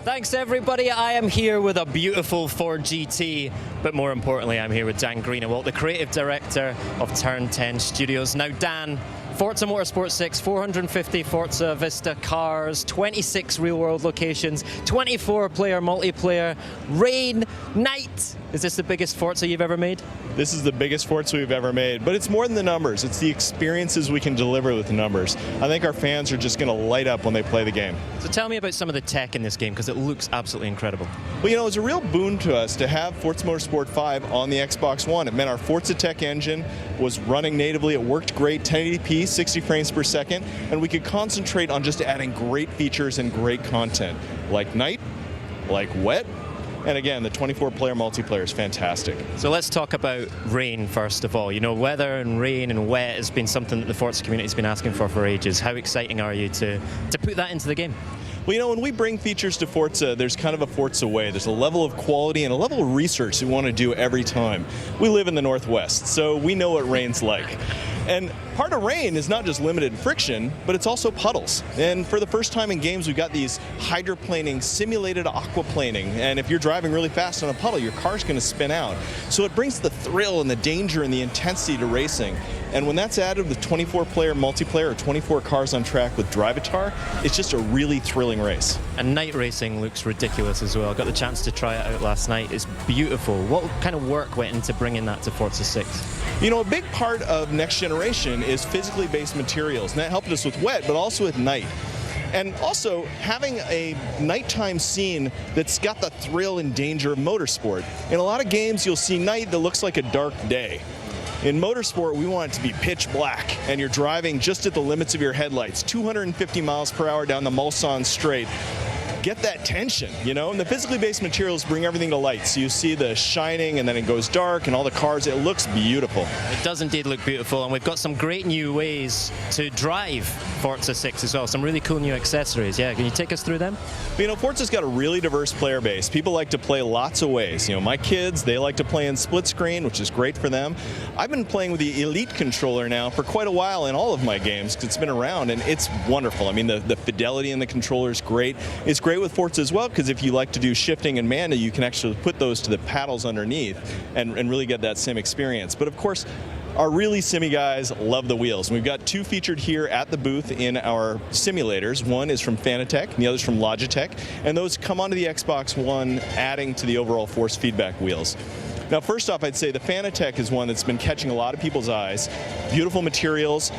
Thanks everybody. I am here with a beautiful Ford GT, but more importantly I'm here with Dan Greenewalt, the creative director of Turn 10 Studios. Now Dan, Forza Motorsport 6, 450 Forza Vista cars, 26 real-world locations, 24-player multiplayer, rain, night. Is this the biggest Forza you've ever made? This is the biggest Forza we've ever made, but it's more than the numbers. It's the experiences we can deliver with the numbers. I think our fans are just going to light up when they play the game. So tell me about some of the tech in this game, because it looks absolutely incredible. Well, you know, it was a real boon to us to have Forza Motorsport 5 on the Xbox One. It meant our Forza Tech engine was running natively. It worked great, 1080p, 60 frames per second, and we could concentrate on just adding great features and great content, like night, like wet, and again, the 24-player multiplayer is fantastic. So let's talk about rain first of all. You know, weather and rain and wet has been something that the Forza community has been asking for ages. How exciting are you to put that into the game? Well, you know, when we bring features to Forza, there's kind of a Forza way. There's a level of quality and a level of research we want to do every time. We live in the Northwest, so we know what rain's like. And part of rain is not just limited friction, but it's also puddles. And for the first time in games, we've got these hydroplaning, simulated aquaplaning. And if you're driving really fast on a puddle, your car's going to spin out. So it brings the thrill and the danger and the intensity to racing. And when that's added with 24-player multiplayer or 24 cars on track with Drivatar, it's just a really thrilling race. And night racing looks ridiculous as well. I got the chance to try it out last night. It's beautiful. What kind of work went into bringing that to Forza 6? You know, a big part of Next Generation is physically based materials, and that helped us with wet, but also with night. And also, having a nighttime scene that's got the thrill and danger of motorsport. In a lot of games, you'll see night that looks like a dark day. In motorsport, we want it to be pitch black, and you're driving just at the limits of your headlights, 250 miles per hour down the Mulsanne Straight. Get that tension, you know? And the physically based materials bring everything to light. So you see the shining, and then it goes dark, and all the cars, it looks beautiful. It does indeed look beautiful, and we've got some great new ways to drive Forza 6 as well. Some really cool new accessories. Yeah, can you take us through them? You know, Forza's got a really diverse player base. People like to play lots of ways. You know, my kids, they like to play in split screen, which is great for them. I've been playing with the Elite controller now for quite a while in all of my games, because it's been around, and it's wonderful. I mean, the fidelity in the controller is great. It's great with Forza as well, because if you like to do shifting and mana, you can actually put those to the paddles underneath and really get that sim experience. But of course, our really simmy guys love the wheels. And we've got two featured here at the booth in our simulators. One is from Fanatec, and the other is from Logitech. And those come onto the Xbox One, adding to the overall force feedback wheels. Now, first off, I'd say the Fanatec is one that's been catching a lot of people's eyes. Beautiful materials.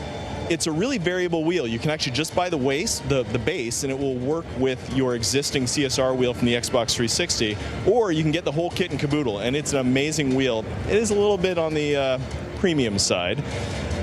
It's a really variable wheel. You can actually just buy the base, and it will work with your existing CSR wheel from the Xbox 360, or you can get the whole kit and caboodle, and it's an amazing wheel. It is a little bit on the premium side.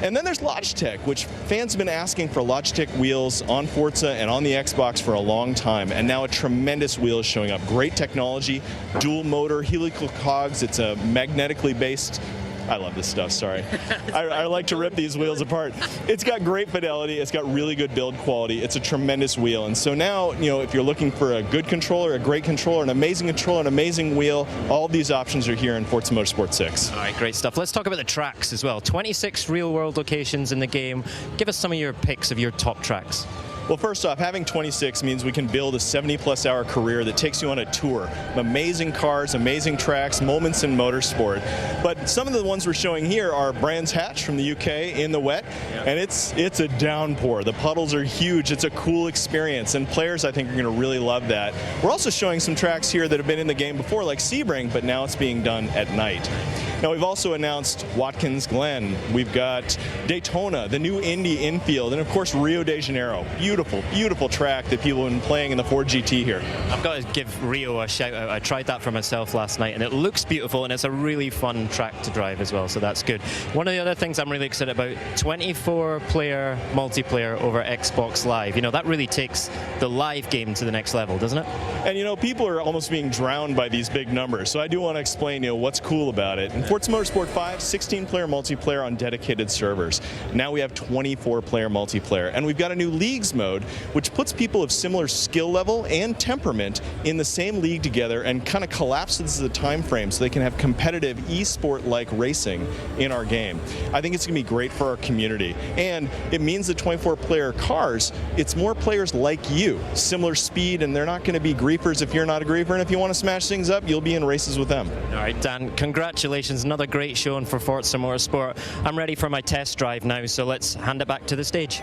And then there's Logitech, which fans have been asking for Logitech wheels on Forza and on the Xbox for a long time, and now a tremendous wheel is showing up. Great technology, dual motor, helical cogs. It's a magnetically based. I love this stuff, sorry. I like to rip these wheels apart. It's got great fidelity, it's got really good build quality, it's a tremendous wheel. And so now, you know, if you're looking for a good controller, a great controller, an amazing wheel, all these options are here in Forza Motorsport 6. All right, great stuff. Let's talk about the tracks as well. 26 real-world locations in the game. Give us some of your picks of your top tracks. Well, first off, having 26 means we can build a 70-plus hour career that takes you on a tour. Amazing cars, amazing tracks, moments in motorsport. But some of the ones we're showing here are Brands Hatch from the UK in the wet, and it's a downpour. The puddles are huge. It's a cool experience, and players, I think, are going to really love that. We're also showing some tracks here that have been in the game before, like Sebring, but now it's being done at night. Now, we've also announced Watkins Glen. We've got Daytona, the new Indy infield, and of course, Rio de Janeiro. Beautiful, beautiful track that people have been playing in the Ford GT here. I've got to give Rio a shout out. I tried that for myself last night, and it looks beautiful, and it's a really fun track to drive as well, so that's good. One of the other things I'm really excited about, 24-player multiplayer over Xbox Live. You know, that really takes the live game to the next level, doesn't it? And you know, people are almost being drowned by these big numbers, so I do want to explain, you know, what's cool about it. Forza Motorsport 5, 16-player multiplayer on dedicated servers. Now we have 24-player multiplayer, and we've got a new leagues mode, which puts people of similar skill level and temperament in the same league together and kind of collapses the time frame so they can have competitive e-sport-like racing in our game. I think it's going to be great for our community, and it means the 24-player cars, it's more players like you, similar speed, and they're not going to be griefing griefers if you're not a griefer, and if you want to smash things up, you'll be in races with them. All right, Dan, congratulations. Another great showing for Forza Motorsport. I'm ready for my test drive now, so let's hand it back to the stage.